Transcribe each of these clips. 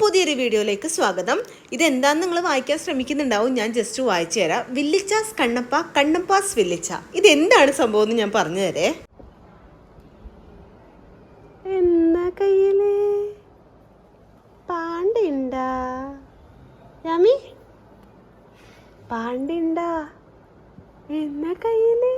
പുതിയൊരു വീഡിയോയിലേക്ക് സ്വാഗതം. ഇതെന്താണെന്ന് നിങ്ങൾ വായിക്കാൻ ശ്രമിക്കുന്നുണ്ടാവും. ഞാൻ ജസ്റ്റ് വായിച്ചു തരാം. വില്ലിച്ചാസ് കണ്ണപ്പ, കണ്ണപ്പാസ് വില്ലിച്ച. ഇതെന്താണ് സംഭവം എന്ന് ഞാൻ പറഞ്ഞു തരേ. എന്നാ കയ്യില് പാണ്ടിണ്ടാ യാമി, പാണ്ടിണ്ടാ എന്നാ കയ്യില്.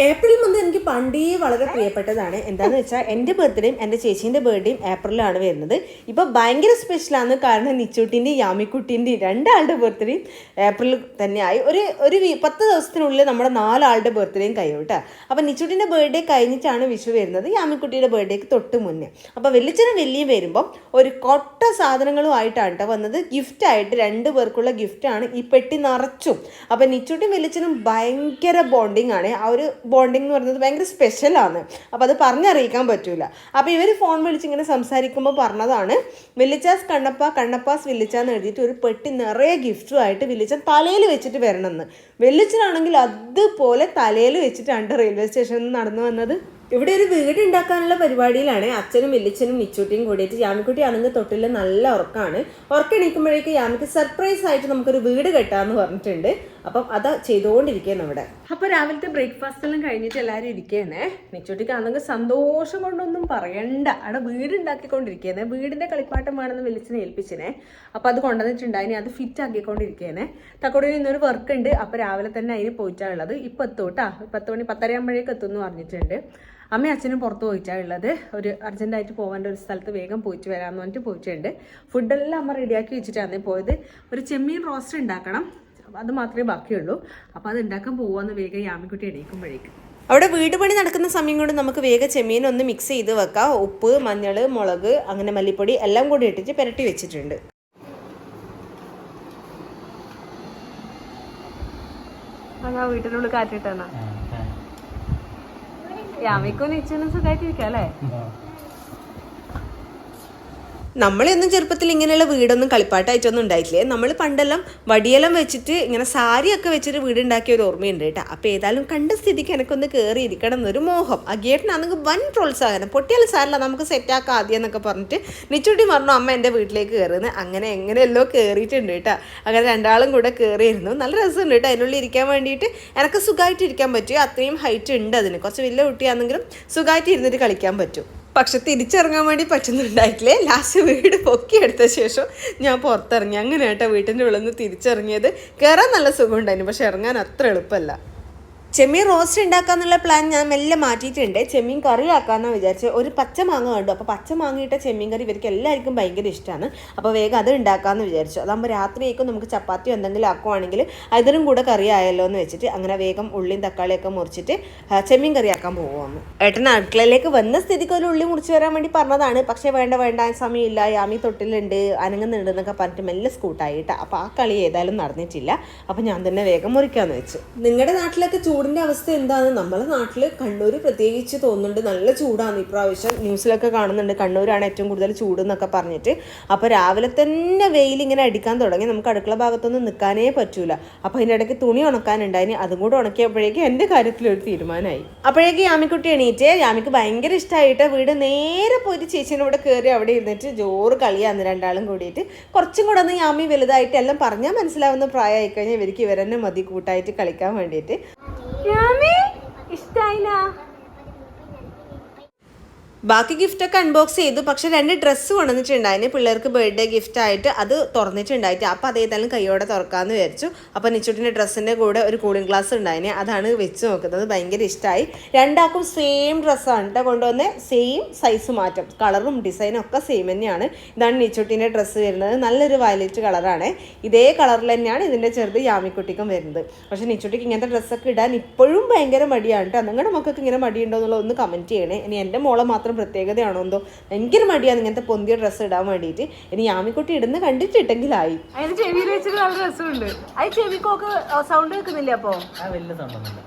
ഏപ്രിൽ മന്ത് എനിക്ക് പണ്ടേ വളരെ പ്രിയപ്പെട്ടതാണ്. എന്താണെന്ന് വെച്ചാൽ എൻ്റെ ബർത്ത്ഡേയും എൻ്റെ ചേച്ചീൻ്റെ ബർത്ത്ഡേയും ഏപ്രിലാണ് വരുന്നത്. ഇപ്പോൾ ഭയങ്കര സ്പെഷ്യലാണ്. കാരണം നിച്ചൂട്ടിൻ്റെയും യാമിക്കുട്ടീൻ്റെയും രണ്ടാളുടെ ബർത്ത്ഡേയും ഏപ്രിൽ തന്നെയായി. ഒരു 10 ദിവസത്തിനുള്ളിൽ നമ്മുടെ 4 ആളുടെ ബർത്ത്ഡേയും കഴിയും കേട്ടോ. അപ്പോൾ നിച്ചൂട്ടിൻ്റെ ബർത്ത്ഡേ കഴിഞ്ഞിട്ടാണ് വിഷു വരുന്നത്, യാമിക്കുട്ടിയുടെ ബർത്ത്ഡേക്ക് തൊട്ട് മുന്നേ. അപ്പോൾ വെല്ലിച്ചനും വെല്ലിയും വരുമ്പം ഒരു കൊട്ട സാധനങ്ങളുമായിട്ടാണ് കേട്ടോ വന്നത്. ഗിഫ്റ്റായിട്ട് 2 പേർക്കുള്ള ഗിഫ്റ്റാണ് ഈ പെട്ടി നിറച്ചും. അപ്പോൾ നിച്ചൂട്ടിയും വെല്ലിച്ചനും ഭയങ്കര ബോണ്ടിങ് ആണ്. ആ ഒരു ബോണ്ടിങ് എന്ന് പറയുന്നത് ഭയങ്കര സ്പെഷ്യലാണ്. അപ്പോൾ അത് പറഞ്ഞറിയിക്കാൻ പറ്റൂല. അപ്പോൾ ഇവർ ഫോൺ വിളിച്ച് ഇങ്ങനെ സംസാരിക്കുമ്പോൾ പറഞ്ഞതാണ് വില്ലിച്ചാസ് കണ്ണപ്പ, കണ്ണപ്പാസ് വില്ലിച്ച എന്ന് എഴുതിയിട്ട് ഒരു പെട്ടി നിറയെ ഗിഫ്റ്റുമായിട്ട് വില്ലിച്ചൻ തലയിൽ വെച്ചിട്ട് വരണമെന്ന്. വെല്ലിച്ചനാണെങ്കിൽ അതുപോലെ തലയിൽ വെച്ചിട്ടാണ് റെയിൽവേ സ്റ്റേഷനിൽ നിന്ന് നടന്നു വന്നത്. ഇവിടെ ഒരു വീട് ഉണ്ടാക്കാനുള്ള പരിപാടിയിലാണ് അച്ഛനും വെല്ലിച്ചനും നിച്ചൂട്ടിയും കൂടിയിട്ട്. യാമിക്കുട്ടി ആണെങ്കിൽ തൊട്ടിൽ നല്ല ഉറക്കമാണ്. ഉറക്കെണീക്കുമ്പോഴേക്ക് യാമിക്ക് സർപ്രൈസ് ആയിട്ട് നമുക്കൊരു വീട് കെട്ടാമെന്ന് പറഞ്ഞിട്ടുണ്ട്. അപ്പം അത് ചെയ്തുകൊണ്ടിരിക്കുകയാണ് അവിടെ. അപ്പോൾ രാവിലത്തെ ബ്രേക്ക്ഫാസ്റ്റ് എല്ലാം കഴിഞ്ഞിട്ട് എല്ലാവരും ഇരിക്കുകയാണ്. നിച്ചൂട്ടിക്ക് ആണെങ്കിൽ സന്തോഷം കൊണ്ടൊന്നും പറയണ്ട. അവിടെ വീട് ഉണ്ടാക്കിക്കൊണ്ടിരിക്കുകയാണ്. വീടിൻ്റെ കളിപ്പാട്ടം വേണമെന്ന് വെല്ലിച്ചനെ ഏൽപ്പിച്ചിനെ. അപ്പോൾ അത് കൊണ്ടുവന്നിട്ടുണ്ടായിന്. അത് ഫിറ്റ് ആക്കിക്കൊണ്ടിരിക്കുകയാണ്. തക്കോടിന് ഇന്നൊരു വർക്ക് ഉണ്ട്. അപ്പോൾ രാവിലെ തന്നെ അതിന് പോയിട്ടാണുള്ളത്. ഇപ്പം എത്തും കേട്ടോ. 10 മണി 10:30 ആകുമ്പോഴേക്ക് എത്തും എന്ന് പറഞ്ഞിട്ടുണ്ട്. അമ്മയും അച്ഛനും പുറത്ത് പോയിട്ടാണുള്ളത്. ഒരു അർജൻറ്റായിട്ട് പോകേണ്ട ഒരു സ്ഥലത്ത് വേഗം പോയിട്ട് വരാമെന്ന് പറഞ്ഞിട്ട് പോയിട്ടുണ്ട്. ഫുഡെല്ലാം അമ്മ റെഡിയാക്കി വെച്ചിട്ടാണ് പോയത്. ഒരു ചെമ്മീൻ റോസ്റ്റ് ഉണ്ടാക്കണം, അത് മാത്രമേ ബാക്കിയുള്ളൂ. അപ്പോൾ അത് ഉണ്ടാക്കാൻ പോകാമെന്ന് വേഗം യാമിക്കുട്ടി എണീക്കുമ്പോഴേക്കും. അവിടെ വീട് പണി നടക്കുന്ന സമയം കൊണ്ട് നമുക്ക് വേഗം ചെമ്മീൻ ഒന്ന് മിക്സ് ചെയ്ത് വെക്കാം. ഉപ്പ്, മഞ്ഞൾ, മുളക്, അങ്ങനെ മല്ലിപ്പൊടി എല്ലാം കൂടി ഇട്ടിട്ട് പുരട്ടി വെച്ചിട്ടുണ്ട്. വീട്ടിനുള്ളിൽ കാറ്റിട്ടാണ് യാമിക്കും നിച്ചനും സുഖമായിട്ടിരിക്കാം അല്ലേ? നമ്മളൊന്നും ചെറുപ്പത്തിൽ ഇങ്ങനെയുള്ള വീടൊന്നും കളിപ്പാട്ടായിട്ടൊന്നും ഉണ്ടായിട്ടില്ലേ. നമ്മൾ പണ്ടെല്ലാം വടിയെല്ലാം വെച്ചിട്ട് ഇങ്ങനെ സാരിയൊക്കെ വെച്ചിട്ട് വീടുണ്ടാക്കിയ ഒരു ഓർമ്മയുണ്ട് കേട്ടോ. അപ്പോൾ ഏതായാലും കണ്ട സ്ഥിതിക്ക് എനിക്കൊന്ന് കയറി ഇരിക്കണം എന്നൊരു മോഹം. ആ ഗേട്ടിനാണെങ്കിൽ വൻ പ്രോത്സാഹനം. പൊട്ടിയാൽ സാരല്ല, നമുക്ക് സെറ്റാക്കാം ആദ്യം എന്നൊക്കെ പറഞ്ഞിട്ട് നിച്ചൂട്ടി പറഞ്ഞു അമ്മ എൻ്റെ വീട്ടിലേക്ക് കയറുന്നത്. അങ്ങനെ എങ്ങനെയല്ലോ കയറിയിട്ടുണ്ട് കേട്ടോ. അങ്ങനെ രണ്ടാളും കൂടെ കയറിയിരുന്നു. നല്ല രസമുണ്ട് കേട്ടോ. അതിനുള്ളിൽ ഇരിക്കാൻ വേണ്ടിയിട്ട് എനിക്ക് സുഖമായിട്ട് ഇരിക്കാൻ പറ്റും. അത്രയും ഹൈറ്റ് ഉണ്ട് അതിന്. കുറച്ച് വലിയ കുട്ടിയാണെങ്കിലും സുഖമായിട്ട് ഇരുന്നിട്ട് കളിക്കാൻ പറ്റും. പക്ഷെ തിരിച്ചിറങ്ങാൻ വേണ്ടി പറ്റുന്നുണ്ടായിട്ടില്ലേ. ലാസ്റ്റ് വീട് പൊക്കിയെടുത്ത ശേഷം ഞാൻ പുറത്തിറങ്ങി. അങ്ങനെ കേട്ടോ വീട്ടിൻ്റെ ഉള്ളിൽ നിന്ന് തിരിച്ചിറങ്ങിയത്. കയറാൻ നല്ല സുഖമുണ്ടായിരുന്നു, പക്ഷെ ഇറങ്ങാൻ അത്ര എളുപ്പമല്ല. ചെമ്മീൻ റോസ്റ്റ് ഉണ്ടാക്കാന്നുള്ള പ്ലാൻ ഞാൻ മെല്ലെ മാറ്റിയിട്ടുണ്ട്. ചെമ്മീൻ കറി ആക്കാമെന്നാണ് വിചാരിച്ചത്. ഒരു പച്ച മാങ്ങ കണ്ടു. അപ്പോൾ പച്ച മാങ്ങയിട്ട ചെമ്മീൻ കറി ഇവർക്ക് എല്ലാവർക്കും ഭയങ്കര ഇഷ്ടമാണ്. അപ്പോൾ വേഗം അത് ഉണ്ടാക്കാമെന്ന് വിചാരിച്ചു. അതാകുമ്പോൾ രാത്രിയേക്കും നമുക്ക് ചപ്പാത്തിയോ എന്തെങ്കിലും ആക്കുവാണെങ്കിൽ അതിനും കൂടെ കറി ആയല്ലോ എന്ന് വെച്ചിട്ട് അങ്ങനെ വേഗം ഉള്ളിയും തക്കാളിയൊക്കെ മുറിച്ചിട്ട് ചെമ്മീൻ കറി ആക്കാൻ പോകുന്നു. ഏട്ടൻ അടുക്കളയിലേക്ക് വന്ന സ്ഥിതിക്ക് ഒരു ഉള്ളി മുറിച്ച് വരാൻ വേണ്ടി പറഞ്ഞതാണ്. പക്ഷേ വേണ്ട സമയമില്ല, യാമി തൊട്ടിലുണ്ട്, അനങ്ങുന്നുണ്ട് എന്നൊക്കെ പറഞ്ഞിട്ട് മെല്ലെ സ്കൂട്ടായിട്ട്. അപ്പോൾ ആ കളി ഏതായാലും നടന്നിട്ടില്ല. അപ്പോൾ ഞാൻ തന്നെ വേഗം മുറിക്കാമെന്ന് വെച്ചു. നിങ്ങളുടെ നാട്ടിലൊക്കെ ചൂടിൻ്റെ അവസ്ഥ എന്താണ്? നമ്മളെ നാട്ടിൽ കണ്ണൂർ പ്രത്യേകിച്ച് തോന്നുന്നുണ്ട് നല്ല ചൂടാണ് ഇപ്രാവശ്യം. ന്യൂസിലൊക്കെ കാണുന്നുണ്ട് കണ്ണൂരാണ് ഏറ്റവും കൂടുതൽ ചൂട് എന്നൊക്കെ പറഞ്ഞിട്ട്. അപ്പോൾ രാവിലെ തന്നെ വെയിൽ ഇങ്ങനെ അടിക്കാൻ തുടങ്ങി. നമുക്ക് അടുക്കള ഭാഗത്തൊന്നും നിൽക്കാനേ പറ്റൂല. അപ്പോൾ അതിൻ്റെ ഇടയ്ക്ക് തുണി ഉണക്കാനുണ്ടായിന്. അതും കൂടെ ഉണക്കിയപ്പോഴേക്കും എൻ്റെ കാര്യത്തിലൊരു തീരുമാനമായി. അപ്പോഴേക്കും യാമിക്കുട്ടി എണീറ്റ്. യാമിക്ക് ഭയങ്കര ഇഷ്ടമായിട്ട് വീട് നേരെ പോയിട്ട് ചേച്ചീൻ്റെ കൂടെ കയറി അവിടെ ഇരുന്നിട്ട് ജോറ് കളിയാന്ന് രണ്ടാളും കൂടിയിട്ട്. കുറച്ചും കൂടെ ഒന്ന് യാമി വലുതായിട്ട് എല്ലാം പറഞ്ഞാൽ മനസ്സിലാവുന്ന പ്രായമായി കഴിഞ്ഞാൽ ഇവർക്ക് ഇവരെന്നെ മതി കൂട്ടായിട്ട് കളിക്കാൻ വേണ്ടിയിട്ട്. ബാക്കി ഗിഫ്റ്റൊക്കെ അൺബോക്സ് ചെയ്തു. പക്ഷെ 2 ഡ്രസ്സ് കൊണ്ടുവന്നിട്ടുണ്ടായിന് പിള്ളേർക്ക് ബർത്ത്ഡേ ഗിഫ്റ്റായിട്ട്. അത് തുറന്നിട്ടുണ്ടായിട്ട്. അപ്പോൾ അതേതായാലും കൈയോടെ തുറക്കാമെന്ന് വിചാരിച്ചു. അപ്പോൾ നിച്ചൂട്ടിൻ്റെ ഡ്രസ്സിൻ്റെ കൂടെ ഒരു കൂളിംഗ് ഗ്ലാസ് ഉണ്ടായിന്. അതാണ് വെച്ച് നോക്കുന്നത്. ഭയങ്കര ഇഷ്ടമായി. രണ്ടാൾക്കും സെയിം ഡ്രസ്സാണ് കേട്ടോ കൊണ്ടുവന്ന്. സെയിം സൈസ് മാറ്റം, കളറും ഡിസൈനും ഒക്കെ സെയിം തന്നെയാണ്. ഇതാണ് നിച്ചൂട്ടിൻ്റെ ഡ്രസ്സ് വരുന്നത്. നല്ലൊരു വയലറ്റ് കളറാണ്. ഇതേ കളറിൽ തന്നെയാണ് ഇതിൻ്റെ ചെറുത് യാമിക്കുട്ടിക്കും വരുന്നത്. പക്ഷേ നിച്ചൂട്ടിക്ക് ഇങ്ങനത്തെ ഡ്രസ്സൊക്കെ ഇടാൻ ഇപ്പോഴും ഭയങ്കര മടിയാണ് കേട്ടോ. നിങ്ങളുടെ മക്കൾക്ക് ഇങ്ങനെ മടിയുണ്ടോ എന്നുള്ളത് ഒന്ന് കമൻറ്റ് ചെയ്യണേ. ഇനി എൻ്റെ മോളെ മാത്രം പ്രത്യേകതയാണോ എന്തോ ഭയങ്കര മടിയാണ് ഇങ്ങനത്തെ പൊന്തിയ ഡ്രസ്സ് ഇടാൻ വേണ്ടിയിട്ട്. ഇനി യാമിക്കുട്ടി ഇടുന്ന കണ്ടിട്ടിട്ടെങ്കിലായി. അതിന് ചെവിയിൽ വെച്ചിട്ട് നല്ല രസമുണ്ട്. അത് ചെവിക്കൊക്കെ സൗണ്ട് കേൾക്കുന്നില്ല. അപ്പോ വലിയ സൗണ്ടൊന്നുമില്ല.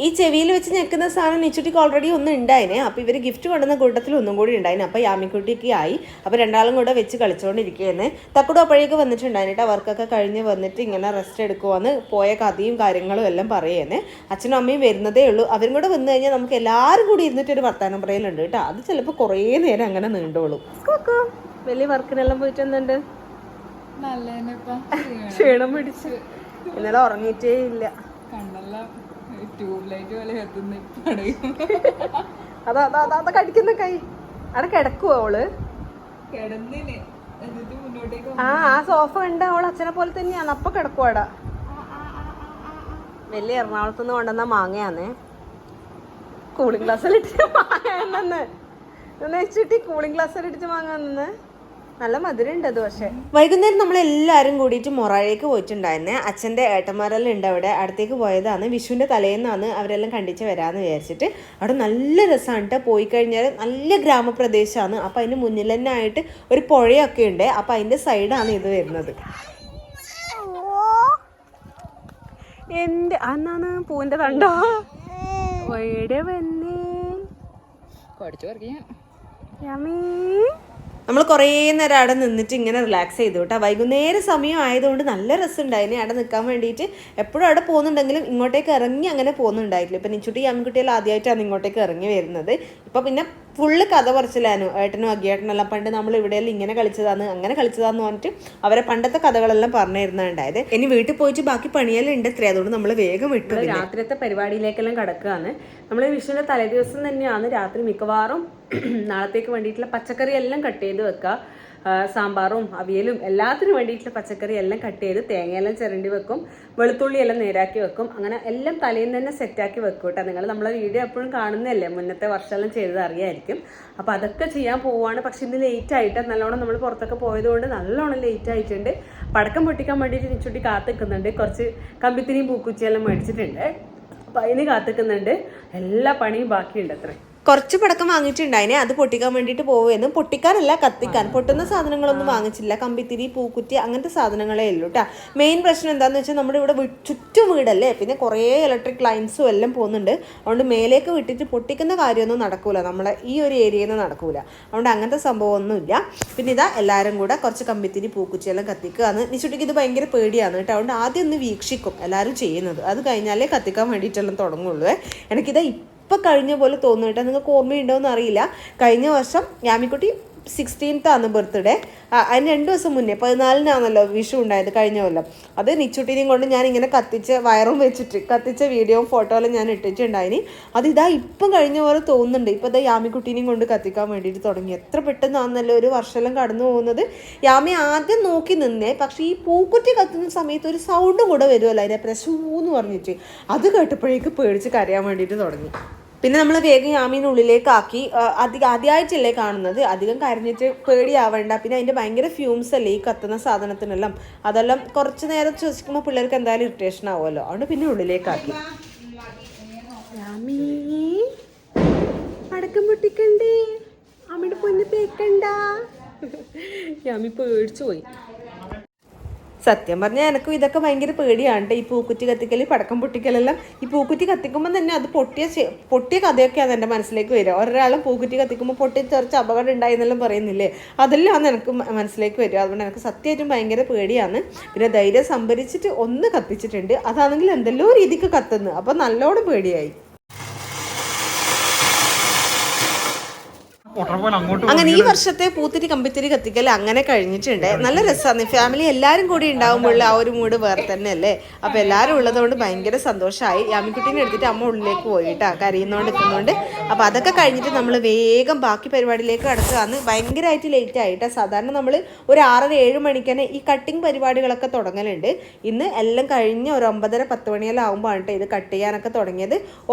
ഈ ചെവിയിൽ വെച്ച് ഞെക്കുന്ന സാധനം നിച്ചുട്ടിക്ക് ഓൾറെഡി ഒന്നും ഉണ്ടായിനെ. അപ്പോൾ ഇവർ ഗിഫ്റ്റ് കൊണ്ടുവന്ന കൂട്ടത്തിൽ ഒന്നും കൂടി ഉണ്ടായിന്. അപ്പോൾ യാമിക്കുട്ടിക്ക് ആയി. അപ്പോൾ രണ്ടാളും കൂടെ വെച്ച് കളിച്ചുകൊണ്ടിരിക്കുകയെന്ന്. തക്കുടു അപ്പോഴേക്ക് വന്നിട്ടുണ്ടായിട്ടാ. വർക്കൊക്കെ കഴിഞ്ഞ് വന്നിട്ട് ഇങ്ങനെ റെസ്റ്റ് എടുക്കുവാന്ന് പോയ കഥയും കാര്യങ്ങളും എല്ലാം പറയുന്നത്. അച്ഛനും അമ്മയും വരുന്നതേ ഉള്ളൂ. അവരും കൂടെ വന്നു കഴിഞ്ഞാൽ നമുക്ക് എല്ലാവരും കൂടി ഇരുന്നിട്ടൊരു വർത്താനം പറയലുണ്ട് കേട്ടോ. അത് ചിലപ്പോൾ കുറേ നേരം അങ്ങനെ നീണ്ടോളും. വലിയ വർക്കിനെല്ലാം പോയിട്ട് എന്തുണ്ട്? ക്ഷീണം പിടിച്ച് ഇന്നലെ ഉറങ്ങിയിട്ടേ ഇല്ല. അതാ അതാ അതാ കടിക്കുന്ന കൈ അവിടെ കിടക്കുവോ അവള്? ആ സോഫ ഉണ്ട്. അവൾ അച്ഛനെ പോലെ തന്നെയാണ്. അപ്പൊ കിടക്കുവാടാ. വലിയ എറണാകുളത്ത് നിന്ന് കൊണ്ടുവന്ന മാങ്ങയാന്നേ. കൂളിംഗ് ഗ്ലാസ്സിലിട്ട് മാങ്ങ വെച്ചിട്ട് കൂളിംഗ് ഗ്ലാസ്സിലിട്ട് മാങ്ങ നിന്ന് നല്ല മധുരമുണ്ട് അത്. പക്ഷേ വൈകുന്നേരം നമ്മളെല്ലാവരും കൂടിയിട്ട് മൊറാഴേക്ക് പോയിട്ടുണ്ടായിരുന്നേ. അച്ഛൻ്റെ ഏട്ടന്മാരെല്ലാം ഉണ്ട് അവിടെ. അടുത്തേക്ക് പോയതാണ്. വിഷുവിൻ്റെ തലേന്നാണ് അവരെല്ലാം കണ്ടിച്ച് വരാമെന്ന് വിചാരിച്ചിട്ട്. അവിടെ നല്ല രസമാണ് കേട്ടോ. പോയി കഴിഞ്ഞാൽ നല്ല ഗ്രാമപ്രദേശമാണ്. അപ്പോൾ അതിന് മുന്നിൽ തന്നെ ആയിട്ട് ഒരു പുഴയൊക്കെ ഉണ്ട്. അപ്പോൾ അതിൻ്റെ സൈഡാണ് ഇത് വരുന്നത്. എൻ്റെ അന്നാണ് പൂവിൻ്റെ തണ്ടോ എവിടെ വന്നേ പഠിച്ചു പറയാ. നമ്മൾ കുറേ നേരം അവിടെ നിന്നിട്ട് ഇങ്ങനെ റിലാക്സ് ചെയ്തു കേട്ടോ. വൈകുന്നേരം സമയം ആയതുകൊണ്ട് നല്ല രസമുണ്ടായിന് അവിടെ നിൽക്കാൻ വേണ്ടിയിട്ട്. എപ്പോഴും അവിടെ പോകുന്നുണ്ടെങ്കിലും ഇങ്ങോട്ടേക്ക് ഇറങ്ങി അങ്ങനെ പോകുന്നുണ്ടായിട്ടില്ല. ഇപ്പം നിച്ചുട്ടി യാമിക്കുട്ടിയെല്ലാം ആദ്യമായിട്ടാണ് ഇങ്ങോട്ടേക്ക് ഇറങ്ങി വരുന്നത്. ഇപ്പം പിന്നെ ഫുള്ള് കഥ പറച്ചിലാനു. ഏട്ടനും അഗിയേട്ടനെല്ലാം പണ്ട് നമ്മൾ ഇവിടെയെല്ലാം ഇങ്ങനെ കളിച്ചതാണ് അങ്ങനെ കളിച്ചതാന്ന് പറഞ്ഞിട്ട് അവരെ പണ്ടത്തെ കഥകളെല്ലാം പറഞ്ഞു തരുന്നുണ്ടായത്. ഇനി വീട്ടിൽ പോയിട്ട് ബാക്കി പണിയെല്ലാം ഉണ്ട് അത്രേ. അതുകൊണ്ട് നമ്മൾ വേഗം വിട്ടു. രാത്രിയത്തെ പരിപാടിയിലേക്കെല്ലാം കിടക്കുകയാണ്. നമ്മൾ വിഷുവിൻ്റെ തലേദിവസം തന്നെയാണ് രാത്രി മിക്കവാറും നാളത്തേക്ക് വേണ്ടിയിട്ടുള്ള പച്ചക്കറി എല്ലാം കട്ട് ചെയ്ത് വെക്കുക. സാമ്പാറും അവിയലും എല്ലാത്തിനും വേണ്ടിയിട്ടുള്ള പച്ചക്കറി എല്ലാം കട്ട് ചെയ്ത് തേങ്ങയെല്ലാം ചിരണ്ടി വെക്കും. വെളുത്തുള്ളി എല്ലാം നേരാക്കി വെക്കും. അങ്ങനെ എല്ലാം തലേന്ന് തന്നെ സെറ്റാക്കി വെക്കും കേട്ടോ. നിങ്ങൾ നമ്മളെ വീഡിയോ എപ്പോഴും കാണുന്നതല്ലേ, മുന്നത്തെ വർഷമെല്ലാം ചെയ്തത് അറിയായിരിക്കും. അപ്പോൾ അതൊക്കെ ചെയ്യാൻ പോവുകയാണ്. പക്ഷെ ഇന്ന് ലേറ്റ് ആയിട്ട് നല്ലോണം നമ്മൾ പുറത്തൊക്കെ പോയതുകൊണ്ട് നല്ലോണം ലേറ്റ് ആയിട്ടുണ്ട്. പടക്കം പൊട്ടിക്കാൻ വേണ്ടിയിട്ട് നിച്ചുട്ടി കാത്തിക്കുന്നുണ്ട്. കുറച്ച് കമ്പിത്തിരിയും പൂക്കുച്ചിയെല്ലാം മേടിച്ചിട്ടുണ്ട്. അപ്പോൾ അതിന് കാത്തിക്കുന്നുണ്ട്. എല്ലാ പണിയും ബാക്കിയുണ്ട് അത്രേ. കുറച്ച് പടക്കം വാങ്ങിയിട്ടുണ്ടായിനെ. അത് പൊട്ടിക്കാൻ വേണ്ടിയിട്ട് പോവുമെന്നും പൊട്ടിക്കാനല്ല കത്തിക്കാൻ. പൊട്ടുന്ന സാധനങ്ങളൊന്നും വാങ്ങിച്ചില്ല. കമ്പിത്തിരി പൂക്കുറ്റി അങ്ങനത്തെ സാധനങ്ങളേ ഉള്ളൂ കേട്ടോ. മെയിൻ പ്രശ്നം എന്താണെന്ന് വെച്ചാൽ നമ്മുടെ ഇവിടെ ചുറ്റും വീടല്ലേ, പിന്നെ കുറേ ഇലക്ട്രിക് ലൈൻസും എല്ലാം പോകുന്നുണ്ട്. അതുകൊണ്ട് മേലേക്ക് വിട്ടിട്ട് പൊട്ടിക്കുന്ന കാര്യമൊന്നും നടക്കൂല. നമ്മളെ ഈ ഒരു ഏരിയയിൽ നിന്ന് നടക്കൂല. അതുകൊണ്ട് അങ്ങനത്തെ സംഭവമൊന്നുമില്ല. പിന്നെ ഇതാ എല്ലാവരും കൂടെ കുറച്ച് കമ്പിത്തിരി പൂക്കുറ്റിയെല്ലാം കത്തിക്കുകയാണ്. നിച്ചുട്ടിക്ക് ഇത് ഭയങ്കര പേടിയാണ് കേട്ടോ. അതുകൊണ്ട് ആദ്യം ഒന്ന് വീക്ഷിക്കും എല്ലാവരും ചെയ്യുന്നത്. അത് കഴിഞ്ഞാലേ കത്തിക്കാൻ വേണ്ടിയിട്ടെല്ലാം തുടങ്ങുള്ളൂ. എനിക്കിതാ ഇപ്പം കഴിഞ്ഞ പോലെ തോന്നുന്നു കേട്ടോ. നിങ്ങൾക്ക് ഓർമ്മയുണ്ടോയെന്ന് അറിയില്ല. കഴിഞ്ഞ വർഷം യാമിക്കുട്ടി 16th ആണ് ബർത്ത്ഡേ. അതിന് 2 ദിവസം മുന്നേ 14-നാണല്ലോ വിഷു ഉണ്ടായത് കഴിഞ്ഞ കൊല്ലം. അത് നിച്ചുട്ടിനെയും കൊണ്ട് ഞാൻ ഇങ്ങനെ കത്തിച്ച് വയറും വെച്ചിട്ട് കത്തിച്ച വീഡിയോയും ഫോട്ടോയെല്ലാം ഞാൻ ഇട്ടിട്ടുണ്ടായിന്. അത് ഇതാ ഇപ്പം കഴിഞ്ഞ പോലെ തോന്നുന്നുണ്ട്. ഇപ്പം ഇതാ യാമിക്കുട്ടീനെയും കൊണ്ട് കത്തിക്കാൻ വേണ്ടിയിട്ട് തുടങ്ങി. എത്ര പെട്ടെന്നാണെന്നല്ലോ ഒരു വർഷമെല്ലാം കടന്നു പോകുന്നത്. യാമി ആദ്യം നോക്കി നിന്നേ. പക്ഷേ ഈ പൂക്കുറ്റി കത്തുന്ന സമയത്ത് ഒരു സൗണ്ടും കൂടെ വരുമല്ലോ, അതിനെ പ്രശൂന്ന് പറഞ്ഞിട്ട്. അത് കേട്ടപ്പോഴേക്ക് പേടിച്ച് കരയാൻ വേണ്ടിയിട്ട് തുടങ്ങി. പിന്നെ നമ്മൾ വേഗം യാമീനെ ഉള്ളിലേക്കാക്കി. ആദ്യമായിട്ടല്ലേ കാണുന്നത്. അധികം കരഞ്ഞിട്ട് പേടിയാവേണ്ട. പിന്നെ അതിൻ്റെ ഭയങ്കര ഫ്യൂംസ് അല്ലേ ഈ കത്തുന്ന സാധനത്തിനെല്ലാം. അതെല്ലാം കുറച്ച് നേരം ശ്വസിക്കുമ്പോൾ പിള്ളേർക്ക് എന്തായാലും ഇറിറ്റേഷൻ ആവുമല്ലോ. അതുകൊണ്ട് പിന്നെ ഉള്ളിലേക്കാക്കി. യാമീ പടക്കം പൊട്ടിക്കണ്ടേ, അമ്മയുടെ പൊന്ന് പേക്കണ്ട. യാമി പേടിച്ചു പോയി. സത്യം പറഞ്ഞാൽ എനക്കും ഇതൊക്കെ ഭയങ്കര പേടിയാണ്. ഈ പൂക്കുറ്റി കത്തിക്കൽ, പടക്കം പൊട്ടിക്കലെല്ലാം. ഈ പൂക്കുറ്റി കത്തിക്കുമ്പോൾ തന്നെ അത് പൊട്ടിയ കഥയൊക്കെയാണ് എൻ്റെ മനസ്സിലേക്ക് വരിക. ഒരാളും പൂക്കുറ്റി കത്തിക്കുമ്പോൾ പൊട്ടി തെറിച്ച് അപകടം ഉണ്ടായി എന്നെല്ലാം പറയുന്നില്ലേ, അതെല്ലാം എനിക്ക് മനസ്സിലേക്ക് വരിക. അതുകൊണ്ട് എനിക്ക് സത്യമായിട്ടും ഭയങ്കര പേടിയാണ്. പിന്നെ ധൈര്യം സംഭരിച്ചിട്ട് ഒന്ന് കത്തിച്ചിട്ടുണ്ട്. അതാണെങ്കിൽ എന്തെല്ലോ രീതിക്ക് കത്തുന്നു. അപ്പോൾ നല്ലോണം പേടിയായി. അങ്ങനെ ഈ വർഷത്തെ പൂത്തിരി കമ്പിത്തിരി കത്തിക്കൽ അങ്ങനെ കഴിഞ്ഞിട്ടുണ്ട്. നല്ല രസമാണ്. ഫാമിലി എല്ലാവരും കൂടി ഉണ്ടാകുമ്പോൾ ആ ഒരു മൂഡ് വേറെ തന്നെ അല്ലേ. അപ്പോൾ എല്ലാവരും ഉള്ളതുകൊണ്ട് ഭയങ്കര സന്തോഷമായി. യാമിക്കുട്ടീനെ എടുത്തിട്ട് അമ്മ ഉള്ളിലേക്ക് പോയിട്ടാ കരയുന്നോണ്ട് നിൽക്കുന്നുണ്ട്. അപ്പോൾ അതൊക്കെ കഴിഞ്ഞിട്ട് നമ്മൾ വേഗം ബാക്കി പരിപാടിയിലേക്ക് കടക്കുകയാണ്. ഭയങ്കരമായിട്ട് ലേറ്റ് ആയിട്ടാണ്. സാധാരണ നമ്മൾ ഒരു 6-7 മണിക്ക് തന്നെ ഈ കട്ടിങ് പരിപാടികളൊക്കെ തുടങ്ങലുണ്ട്. ഇന്ന് എല്ലാം കഴിഞ്ഞ് ഒരു 9-10 മണിയെല്ലാം ആകുമ്പോഴാണ് ഇത് കട്ട് ചെയ്യാനൊക്കെ തുടങ്ങിയത്.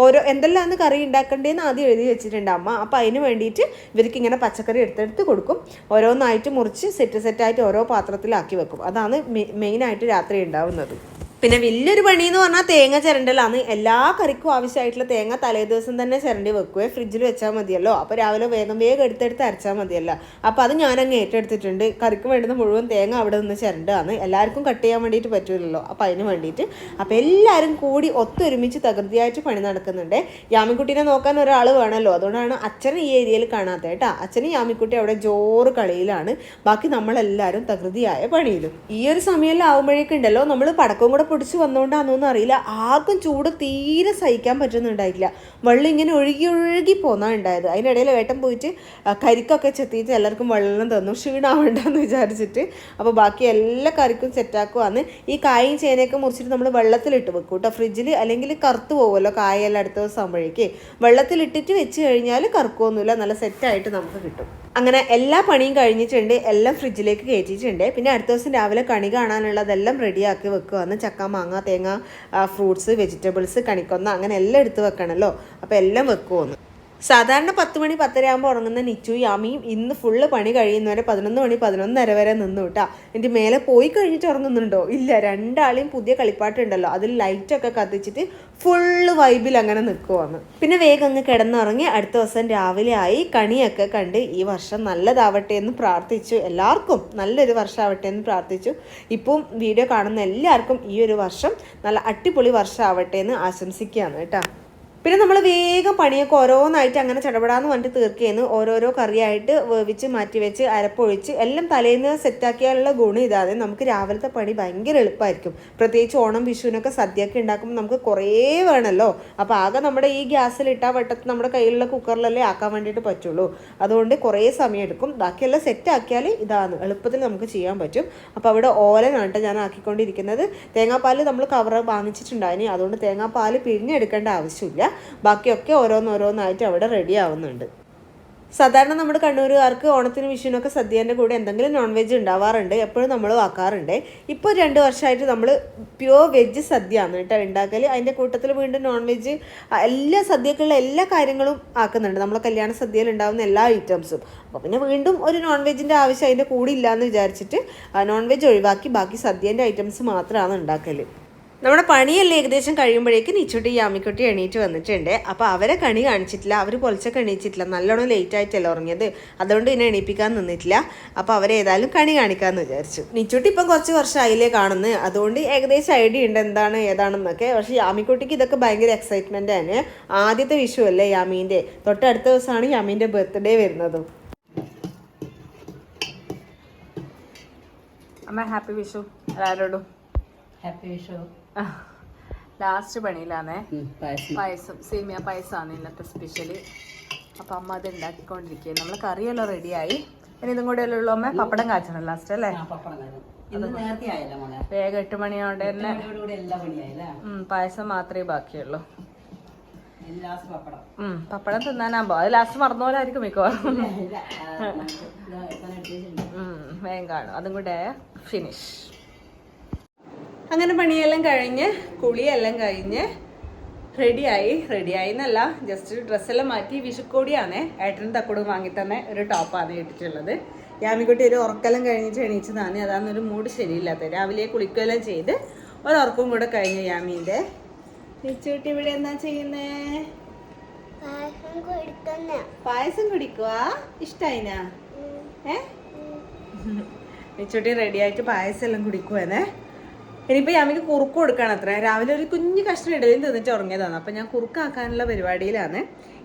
എന്തെല്ലാം കറി ഉണ്ടാക്കേണ്ടതെന്ന് ആദ്യം എഴുതി വെച്ചിട്ടുണ്ട് അമ്മ. അപ്പോൾ അതിന് വേണ്ടിയിട്ട് ഇവർക്ക് ഇങ്ങനെ പച്ചക്കറി എടുത്തെടുത്ത് കൊടുക്കും. ഓരോന്നായിട്ട് മുറിച്ച് സെറ്റായിട്ട് ഓരോ പാത്രത്തിലാക്കി വെക്കും. അതാണ് മെയിനായിട്ട് രാത്രി ഉണ്ടാവുന്നത്. പിന്നെ വലിയൊരു പണി എന്ന് പറഞ്ഞാൽ തേങ്ങ ചിരണ്ടലാണ്. എല്ലാ കറിക്കും ആവശ്യമായിട്ടുള്ള തേങ്ങ തലേ ദിവസം തന്നെ ചിരണ്ടി വെക്കുവേ, ഫ്രിഡ്ജിൽ വെച്ചാൽ മതിയല്ലോ. അപ്പോൾ രാവിലെ വേഗം എടുത്തെടുത്ത് അരച്ചാൽ മതിയല്ലോ. അപ്പോൾ അത് ഞാനങ്ങ് ഏറ്റെടുത്തിട്ടുണ്ട്. കറിക്ക് വേണ്ടുന്ന മുഴുവൻ തേങ്ങ അവിടെ നിന്ന് ചിരണ്ടാണ്. എല്ലാവർക്കും കട്ട് ചെയ്യാൻ വേണ്ടിയിട്ട് പറ്റില്ലല്ലോ, അപ്പോൾ അതിന് വേണ്ടിയിട്ട്. അപ്പോൾ എല്ലാവരും കൂടി ഒത്തൊരുമിച്ച് തകൃതിയായിട്ട് പണി നടക്കുന്നുണ്ട്. യാമിക്കുട്ടീനെ നോക്കാൻ ഒരാൾ വേണമല്ലോ, അതുകൊണ്ടാണ് അച്ഛൻ ഈ ഏരിയയിൽ കാണാത്തത് കേട്ടോ. അച്ഛനും യാമിക്കുട്ടി അവിടെ ജോറ് കളിയിലാണ്, ബാക്കി നമ്മളെല്ലാവരും തകൃതിയായ പണിയിലും. ഈ ഒരു സമയമാകുമ്പോഴേക്കുണ്ടല്ലോ നമ്മൾ പടക്കം കൂടെ പൊടിച്ച് വന്നുകൊണ്ടാണെന്നൊന്നും അറിയില്ല, ആർക്കും ചൂട് തീരെ സഹിക്കാൻ പറ്റുന്നുണ്ടായിട്ടില്ല. വെള്ളം ഇങ്ങനെ ഒഴുകി പോന്നാ ഉണ്ടായത്. അതിനിടയിൽ ഏട്ടൻ പോയിട്ട് കരിക്കൊക്കെ ചെത്തിയിട്ട് എല്ലാവർക്കും വെള്ളം തന്നു, ക്ഷീണാവണ്ടെന്ന് വിചാരിച്ചിട്ട്. അപ്പോൾ ബാക്കി എല്ലാ കറിക്കും സെറ്റാക്കുവാന്ന്. ഈ കായും ചേനയൊക്കെ മുറിച്ചിട്ട് നമ്മൾ വെള്ളത്തിലിട്ട് വെക്കും കേട്ടോ ഫ്രിഡ്ജിൽ, അല്ലെങ്കിൽ കറുത്ത് പോകുമല്ലോ കായെല്ലാം അടുത്ത ദിവസം ആകുമ്പോഴേക്ക്. വെള്ളത്തിലിട്ടിട്ട് വെച്ച് കഴിഞ്ഞാൽ കറുക്കൊന്നുമില്ല, നല്ല സെറ്റായിട്ട് നമുക്ക് കിട്ടും. അങ്ങനെ എല്ലാ പണിയും കഴിഞ്ഞിട്ടുണ്ട്, എല്ലാം ഫ്രിഡ്ജിലേക്ക് കയറ്റിയിട്ടുണ്ട്. പിന്നെ അടുത്ത ദിവസം രാവിലെ കണി കാണാനുള്ളതെല്ലാം റെഡിയാക്കി വെക്കുകയാണ്. ചക്ക, മാങ്ങ, തേങ്ങ, ഫ്രൂട്ട്സ്, വെജിറ്റബിൾസ്, കണിക്കൊന്ന, അങ്ങനെ എല്ലാം എടുത്ത് വെക്കണമല്ലോ. അപ്പോൾ എല്ലാം വെക്കുമെന്ന്. സാധാരണ 10 മണി 10:30 ആകുമ്പോൾ ഉറങ്ങുന്ന നിച്ചു യാമിയും ഇന്ന് ഫുള്ള് പണി കഴിയുന്നവരെ 11 മണി 11:30 വരെ നിന്നു കേട്ടാ. എൻ്റെ മേലെ പോയി കഴിഞ്ഞിട്ട് ഉറങ്ങുന്നുണ്ടോ? ഇല്ല, രണ്ടാളെയും പുതിയ കളിപ്പാട്ടുണ്ടല്ലോ അതിൽ ലൈറ്റൊക്കെ കത്തിച്ചിട്ട് ഫുള്ള് വൈബിൽ അങ്ങനെ നിൽക്കുവാന്ന്. പിന്നെ വേഗം അങ്ങ് കിടന്നുറങ്ങി അടുത്ത ദിവസം രാവിലെ ആയി. കണിയൊക്കെ കണ്ട് ഈ വർഷം നല്ലതാവട്ടെ എന്ന് പ്രാർത്ഥിച്ചു. എല്ലാവർക്കും നല്ലൊരു വർഷമാവട്ടെ എന്ന് പ്രാർത്ഥിച്ചു. ഇപ്പം വീഡിയോ കാണുന്ന എല്ലാവർക്കും ഈ ഒരു വർഷം നല്ല അടിപൊളി വർഷമാവട്ടെ എന്ന് ആശംസിക്കുകയാണ് കേട്ടോ. പിന്നെ നമ്മൾ വേഗം പണിയൊക്കെ ഓരോന്നായിട്ട് അങ്ങനെ ചടപടാന്ന് പറഞ്ഞിട്ട് തീർക്കുകയെന്ന്. ഓരോരോ കറിയായിട്ട് വേവിച്ച് മാറ്റി വെച്ച് അരപ്പൊഴിച്ച് എല്ലാം തലേന്ന് സെറ്റാക്കിയാലുള്ള ഗുണം ഇതാണ്, നമുക്ക് രാവിലത്തെ പണി ഭയങ്കര എളുപ്പമായിരിക്കും. പ്രത്യേകിച്ച് ഓണം വിഷുവിനൊക്കെ സദ്യയൊക്കെ ഉണ്ടാക്കുമ്പോൾ നമുക്ക് കുറേ വേണമല്ലോ. അപ്പോൾ ആകെ നമ്മുടെ ഈ ഗ്യാസിലിട്ടാൽ വട്ടത്ത് നമ്മുടെ കയ്യിലുള്ള കുക്കറിലല്ലേ ആക്കാൻ വേണ്ടിയിട്ട് പറ്റുള്ളൂ. അതുകൊണ്ട് കുറേ സമയം എടുക്കും. ബാക്കിയെല്ലാം സെറ്റാക്കിയാൽ ഇതാണ് എളുപ്പത്തിൽ നമുക്ക് ചെയ്യാൻ പറ്റും. അപ്പോൾ അവിടെ ഓലനാണ് ഞാൻ ആക്കിക്കൊണ്ടിരിക്കുന്നത്. തേങ്ങാപ്പാൽ നമ്മൾ കവർ വാങ്ങിച്ചിട്ടുണ്ടായിന്, അതുകൊണ്ട് തേങ്ങാപ്പാൽ പിഴിഞ്ഞെടുക്കേണ്ട ആവശ്യമില്ല. ബാക്കിയൊക്കെ ഓരോന്നോരോന്നായിട്ട് അവിടെ റെഡി ആവുന്നുണ്ട്. സാധാരണ നമ്മുടെ കണ്ണൂരുകാർക്ക് ഓണത്തിന് വിഷുവിനൊക്കെ സദ്യേൻ്റെ കൂടെ എന്തെങ്കിലും നോൺ വെജ് ഉണ്ടാവാറുണ്ട്, എപ്പോഴും നമ്മൾ ആക്കാറുണ്ട്. ഇപ്പോൾ 2 വർഷമായിട്ട് നമ്മൾ പ്യുവർ വെജ് സദ്യയാണ് കേട്ടോ ഉണ്ടാക്കൽ. അതിൻ്റെ കൂട്ടത്തിൽ വീണ്ടും നോൺ വെജ് എല്ലാ സദ്യക്കുള്ള എല്ലാ കാര്യങ്ങളും ആക്കുന്നുണ്ട്, നമ്മൾ കല്യാണ സദ്യയിൽ ഉണ്ടാകുന്ന എല്ലാ ഐറ്റംസും. അപ്പോൾ പിന്നെ വീണ്ടും ഒരു നോൺ വെജിൻ്റെ ആവശ്യം അതിൻ്റെ കൂടെ ഇല്ലയെന്ന് വിചാരിച്ചിട്ട് നോൺ വെജ് ഒഴിവാക്കി ബാക്കി സദ്യേൻ്റെ ഐറ്റംസ് മാത്രമാണ് ഉണ്ടാക്കൽ. നമ്മുടെ പണിയെല്ലാം ഏകദേശം കഴിയുമ്പോഴേക്ക് നിച്ചുട്ടി യാമിക്കുട്ടി എണീറ്റ് വന്നിട്ടുണ്ട്. അപ്പോൾ അവരെ കണി കാണിച്ചിട്ടില്ല, അവർ പൊളിച്ചൊക്കെ എണീച്ചിട്ടില്ല, നല്ലോണം ലേറ്റായിട്ടല്ല ഉറങ്ങിയത്, അതുകൊണ്ട് പിന്നെ എണീപ്പിക്കാൻ നിന്നിട്ടില്ല. അപ്പോൾ അവരേതായാലും കണി കാണിക്കാമെന്ന് വിചാരിച്ചു. നിച്ചുട്ടി ഇപ്പം കുറച്ച് വർഷമായില്ലേ കാണുന്നത്, അതുകൊണ്ട് ഏകദേശം ഐഡിയ ഉണ്ട് എന്താണ് ഏതാണെന്നൊക്കെ. പക്ഷേ യാമിക്കുട്ടിക്ക് ഇതൊക്കെ ഭയങ്കര എക്സൈറ്റ്മെൻ്റ് ആണ്. ആദ്യത്തെ വിഷു അല്ലേ യാമീൻ്റെ, തൊട്ടടുത്ത ദിവസമാണ് യാമീൻ്റെ ബർത്ത്ഡേ വരുന്നതും. അമ്മ ഹാപ്പി വിഷു എല്ലാവരോടും. ഹാപ്പി വിഷു. ലാസ്റ്റ് പണിയിലാണേ, പായസം സേമിയ പായസമാണ് ഇന്നത്തെ സ്പെഷ്യല്. അപ്പം അമ്മ അത് ഉണ്ടാക്കിക്കൊണ്ടിരിക്കുക. നമ്മൾ കറിയെല്ലാം റെഡിയായി, ഇനി ഇതും കൂടെ അല്ലേ ഉള്ളൂ അമ്മ. പപ്പടം കാച്ചണം ലാസ്റ്റ് അല്ലേ. വേഗം 8 മണിയോണ്ട് തന്നെ പായസം മാത്രമേ ബാക്കിയുള്ളൂ. പപ്പടം തിന്നാനാകുമ്പോ അത് ലാസ്റ്റ് മറന്ന പോലെ ആയിരിക്കും മിക്കവാറും. വേഗം കാണും, അതും കൂടെ ഫിനിഷ്. അങ്ങനെ പണിയെല്ലാം കഴിഞ്ഞ് കുളിയെല്ലാം കഴിഞ്ഞ് റെഡിയായി എന്നല്ല, ജസ്റ്റ് ഡ്രസ്സെല്ലാം മാറ്റി. വിഷുക്കോടിയാണ് ഏട്ടനും തക്കോടും വാങ്ങി തന്നെ ഒരു ടോപ്പാണ് ഇട്ടിട്ടുള്ളത്. യാമിക്കുട്ടി ഒരു ഉറക്കെല്ലാം കഴിഞ്ഞിട്ട് എണീച്ചതാണ്, അതാന്നൊരു മൂഡ് ശരിയില്ലാത്ത. രാവിലെ കുളിക്കുകയെല്ലാം ചെയ്ത് ഒരു ഉറക്കും കൂടെ കഴിഞ്ഞു യാമീൻ്റെ. നിച്ചുട്ടി ഇവിടെ എന്താ ചെയ്യുന്നേ? പായസം കുടിക്കുക. ഇഷ്ടായിനാ? നിച്ചുട്ടി റെഡി ആയിട്ട് പായസം എല്ലാം കുടിക്കുവാനേ. ഇനിയിപ്പോൾ യാമിക്ക് കുറുക്ക് കൊടുക്കണം അത്ര. രാവിലെ ഒരു കുഞ്ഞു കഷ്ണം ഇടയിൽ തിന്നിട്ട് ഉറങ്ങിയതാണ്, അപ്പം ഞാൻ കുറുക്കാക്കാനുള്ള പരിപാടിയിലാണ്.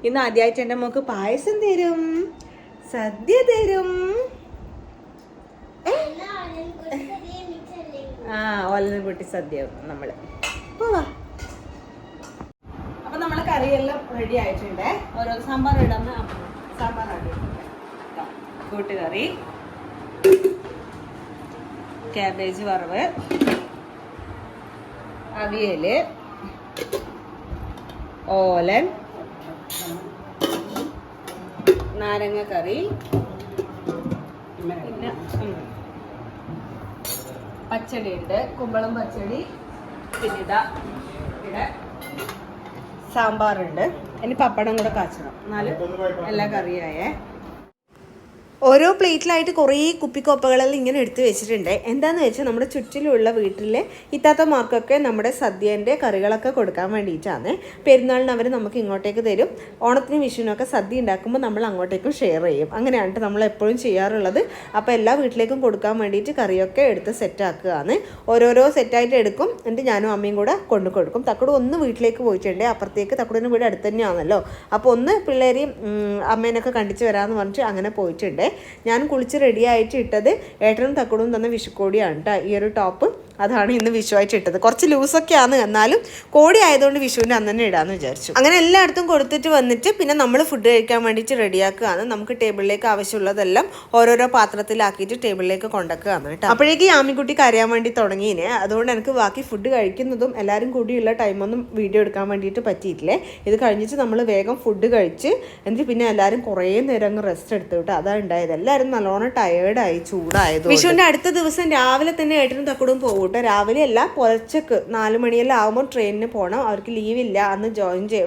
ഇന്ന് ആദ്യമായിട്ട് എൻ്റെ മോക്ക് പായസം തരും, സദ്യ തരും. ഓലനും കൂട്ടി സദ്യ നമ്മൾ പോവാ. അപ്പം നമ്മളെ കറിയെല്ലാം റെഡി ആയിട്ടുണ്ട്. ഓരോ സാമ്പാർ ഇടാന്ന് സാമ്പാർ റെഡി. കൂട്ടുകറി, ക്യാബേജ് വറവ്, അവിയല്, ഓലൻ, നാരങ്ങ കറി, പിന്നെ പച്ചടി ഉണ്ട്, കുമ്പളം പച്ചടി, പിന്നെ ഇതാ ഇവിടെ സാമ്പാറുണ്ട്. ഇനി പപ്പടം കൂടെ കാച്ചണം, എന്നാലും എല്ലാ കറിയായേ. ഓരോ പ്ലേറ്റിലായിട്ട് കുറേ കുപ്പിക്കോപ്പകളിൽ ഇങ്ങനെ എടുത്ത് വെച്ചിട്ടുണ്ട്. എന്താണെന്ന് വെച്ചാൽ നമ്മുടെ ചുറ്റിലുള്ള വീട്ടിലെ ഇത്താത്തമാർക്കൊക്കെ നമ്മുടെ സദ്യേൻ്റെ കറികളൊക്കെ കൊടുക്കാൻ വേണ്ടിയിട്ടാണ്. പെരുന്നാളിന് അവർ നമുക്ക് ഇങ്ങോട്ടേക്ക് തരും. ഓണത്തിന് വിഷുവിനൊക്കെ സദ്യ ഉണ്ടാക്കുമ്പോൾ നമ്മൾ അങ്ങോട്ടേക്കും ഷെയർ ചെയ്യും. അങ്ങനെയാണ് നമ്മൾ എപ്പോഴും ചെയ്യാറുള്ളത്. അപ്പോൾ എല്ലാ വീട്ടിലേക്കും കൊടുക്കാൻ വേണ്ടിയിട്ട് കറിയൊക്കെ എടുത്ത് സെറ്റാക്കുകയാണ്. ഓരോരോ സെറ്റായിട്ട് എടുക്കും. എന്നിട്ട് ഞാനും അമ്മയും കൂടെ കൊണ്ടു കൊടുക്കും. തക്കടു ഒന്ന് വീട്ടിലേക്ക് പോയിട്ടുണ്ട്. അപ്പുറത്തേക്ക് തക്കടുവിൻ്റെ വീട് അടുത്ത് തന്നെയാണല്ലോ. അപ്പോൾ ഒന്ന് പിള്ളേരെയും അമ്മേനൊക്കെ കണ്ടിച്ച് വരാമെന്ന് പറഞ്ഞിട്ട് അങ്ങനെ പോയിട്ടുണ്ട്. ഞാൻ കുളിച്ച് റെഡി ആയിട്ട് ഇട്ടത് ഏട്ടനും തക്കടും തന്ന വിഷുക്കോടിയാണ് കേട്ടോ. ഈ ഒരു ടോപ്പ് അതാണ് ഇന്ന് വിഷുവായിട്ട് ഇട്ടത്. കുറച്ച് ലൂസൊക്കെയാണ്, എന്നാലും കോടി ആയതുകൊണ്ട് വിഷുവിൻ്റെ അന്ന് തന്നെ ഇടാമെന്ന് വിചാരിച്ചു. അങ്ങനെ എല്ലായിടത്തും കൊടുത്തിട്ട് വന്നിട്ട് പിന്നെ നമ്മൾ ഫുഡ് കഴിക്കാൻ വേണ്ടിയിട്ട് റെഡിയാക്കുകയാണ്. നമുക്ക് ടേബിളിലേക്ക് ആവശ്യമുള്ളതെല്ലാം ഓരോരോ പാത്രത്തിലാക്കിയിട്ട് ടേബിളിലേക്ക് കൊണ്ടുവയ്ക്കുകയാണ് കേട്ടോ. അപ്പോഴേക്ക് യാമിക്കുട്ടി കരയാൻ വേണ്ടി തുടങ്ങിയിനെ. അതുകൊണ്ട് എനിക്ക് ബാക്കി ഫുഡ് കഴിക്കുന്നതും എല്ലാവരും കൂടിയുള്ള ടൈമൊന്നും വീഡിയോ എടുക്കാൻ വേണ്ടിയിട്ട് പറ്റിയിട്ടില്ലേ. ഇത് കഴിഞ്ഞിട്ട് നമ്മൾ വേഗം ഫുഡ് കഴിച്ച് എന്നിട്ട് പിന്നെ എല്ലാവരും കുറേ നേരം അങ്ങ് റെസ്റ്റ് എടുത്തു കേട്ടോ. അതാണ് ഉണ്ടായത്. എല്ലാവരും നല്ലോണം ടയേർഡായി, ചൂടായത്. വിഷുവിൻ്റെ അടുത്ത ദിവസം രാവിലെ തന്നെ ഏട്ടനും തക്കടും പോകും. രാവിലെ അല്ല, പുലർച്ചക്ക് 4 മണിയെല്ലാം ആകുമ്പോൾ ട്രെയിനിന് പോകണം. അവർക്ക് ലീവില്ല, അന്ന്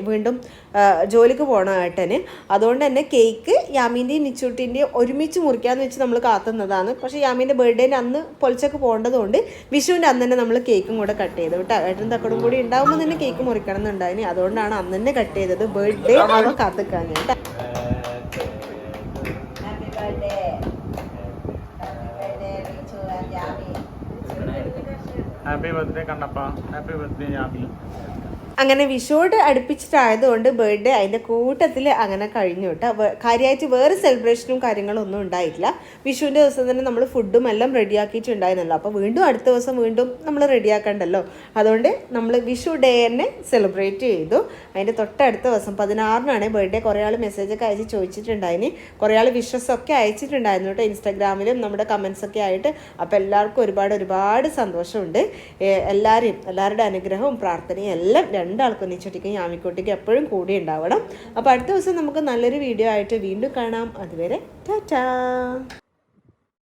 വീണ്ടും ജോലിക്ക് പോകണം ഏട്ടന്. അതുകൊണ്ട് തന്നെ കേക്ക് യാമീൻ്റെയും നിച്ചൂട്ടിൻ്റെയും ഒരുമിച്ച് മുറിക്കാമെന്ന് വെച്ച് നമ്മൾ കാത്തുന്നതാണ്. പക്ഷേ യാമീൻ്റെ ബർത്ത്ഡേൻ്റെ അന്ന് പൊലച്ചക്ക് പോകേണ്ടതുകൊണ്ട് വിഷുവിൻ്റെ അന്ന് തന്നെ നമ്മൾ കേക്കും കൂടെ കട്ട് ചെയ്തു കേട്ടോ. ഏട്ടനും തക്കടും കൂടി ഉണ്ടാകുമ്പോൾ തന്നെ കേക്ക് മുറിക്കണം എന്നുണ്ടായിന്. അതുകൊണ്ടാണ് അന്ന് തന്നെ കട്ട് ചെയ്തത്. ബർത്ത്ഡേ അവ കാത്തിക്കാൻ കേട്ടോ. Happy birthday Kannappa, happy birthday Yami. അങ്ങനെ വിഷുവോട് അടുപ്പിച്ചിട്ടായതുകൊണ്ട് ബർത്ത്ഡേ അതിൻ്റെ കൂട്ടത്തിൽ അങ്ങനെ കഴിഞ്ഞു കേട്ടോ. കാര്യമായിട്ട് വേറെ സെലിബ്രേഷനും കാര്യങ്ങളും ഒന്നും ഉണ്ടായിട്ടില്ല. വിഷുവിൻ്റെ ദിവസം തന്നെ നമ്മൾ ഫുഡും എല്ലാം റെഡിയാക്കിയിട്ടുണ്ടായിരുന്നല്ലോ. അപ്പോൾ വീണ്ടും അടുത്ത ദിവസം വീണ്ടും നമ്മൾ റെഡിയാക്കണ്ടല്ലോ. അതുകൊണ്ട് നമ്മൾ വിഷു ഡേ തന്നെ സെലിബ്രേറ്റ് ചെയ്തു. അതിൻ്റെ തൊട്ടടുത്ത ദിവസം 16-നാണ് ബർത്ത്ഡേ. കുറേ ആൾ മെസ്സേജൊക്കെ അയച്ച് ചോദിച്ചിട്ടുണ്ടായിന്. കുറേ ആൾ വിഷസൊക്കെ അയച്ചിട്ടുണ്ടായിരുന്നു കേട്ടോ, ഇൻസ്റ്റാഗ്രാമിലും നമ്മുടെ കമൻസൊക്കെ ആയിട്ട്. അപ്പോൾ എല്ലാവർക്കും ഒരുപാട് സന്തോഷമുണ്ട്. എല്ലാവരുടെ അനുഗ്രഹവും പ്രാർത്ഥനയും എല്ലാം രണ്ടാൾക്കും നിച്ചോട്ടിക്കും യാമിക്കോട്ടിക്കും എപ്പോഴും കൂടി ഉണ്ടാവണം. അപ്പോൾ അടുത്ത ദിവസം നമുക്ക് നല്ലൊരു വീഡിയോ ആയിട്ട് വീണ്ടും കാണാം. അതുവരെ ടാറ്റാ.